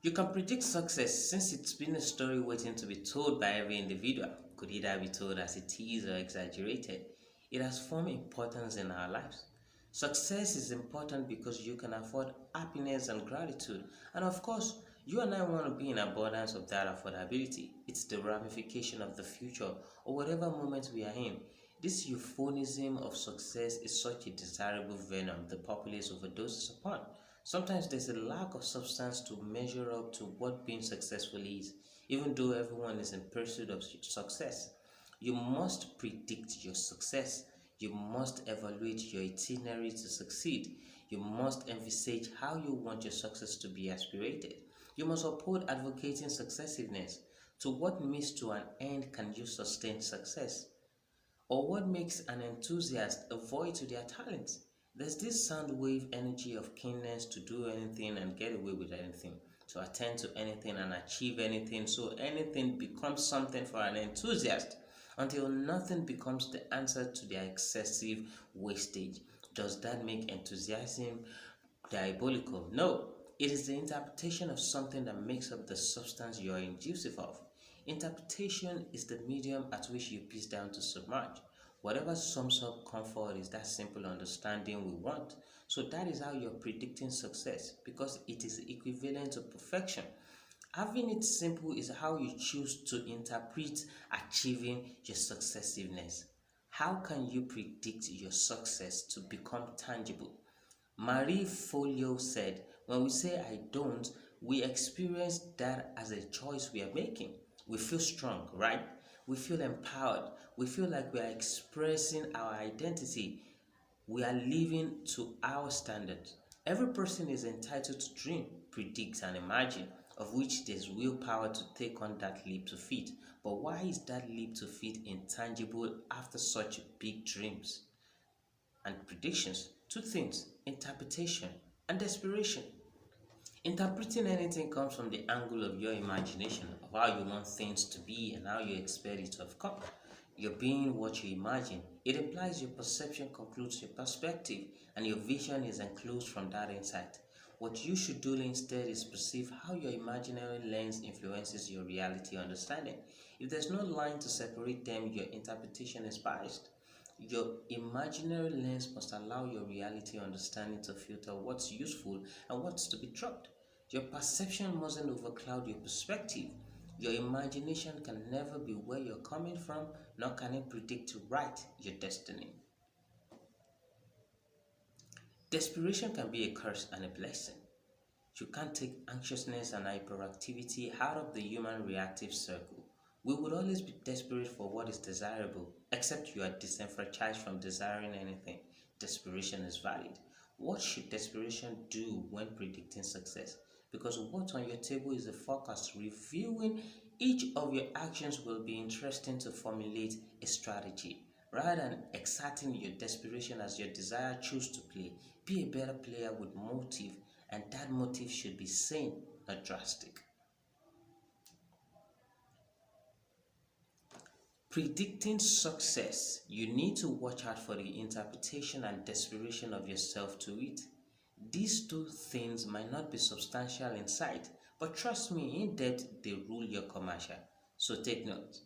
You can predict success since it's been a story waiting to be told by every individual. Could either be told as it is or exaggerated. It has formed importance in our lives. Success is important because you can afford happiness and gratitude. And of course, you and I want to be in abundance of that affordability. It's the ramification of the future or whatever moment we are in. This euphonism of success is such a desirable venom the populace overdoses upon. Sometimes there's a lack of substance to measure up to what being successful is, even though everyone is in pursuit of success. You must predict your success. You must evaluate your itinerary to succeed. You must envisage how you want your success to be aspirated. You must uphold advocating successiveness. To what means to an end can you sustain success? Or what makes an enthusiast a void to their talents? There's this sound wave energy of keenness to do anything and get away with anything, to attend to anything and achieve anything, so anything becomes something for an enthusiast until nothing becomes the answer to their excessive wastage. Does that make enthusiasm diabolical? No, it is the interpretation of something that makes up the substance you are inducive of. Interpretation is the medium at which you piece down to submerge. Whatever sums up comfort is that simple understanding we want. So that is how you're predicting success because it is equivalent to perfection. Having it simple is how you choose to interpret achieving your successiveness. How can you predict your success to become tangible? Marie Folio said, when we say I don't, we experience that as a choice we are making. We feel strong, right? We feel empowered. We feel like we are expressing our identity. We are living to our standards. Every person is entitled to dream, predict, and imagine, of which there's willpower to take on that leap to feet. But why is that leap to feet intangible after such big dreams and predictions? Two things: interpretation and desperation. Interpreting anything comes from the angle of your imagination, of how you want things to be and how you expect it to have come. Your being what you imagine. It implies your perception concludes your perspective, and your vision is enclosed from that insight. What you should do instead is perceive how your imaginary lens influences your reality understanding. If there's no line to separate them, your interpretation is biased. Your imaginary lens must allow your reality understanding to filter what's useful and what's to be dropped. Your perception mustn't overcloud your perspective. Your imagination can never be where you're coming from, nor can it predict to write your destiny. Desperation can be a curse and a blessing. You can't take anxiousness and hyperactivity out of the human reactive circle. We would always be desperate for what is desirable, except you are disenfranchised from desiring anything. Desperation is valid. What should desperation do when predicting success? Because what's on your table is a forecast reviewing each of your actions will be interesting to formulate a strategy. Rather than exerting your desperation as your desire choose to play, be a better player with motive, and that motive should be sane, not drastic. Predicting success, you need to watch out for the interpretation and desperation of yourself to it. These two things might not be substantial in sight, but trust me, in depth they rule your commercial. So take note.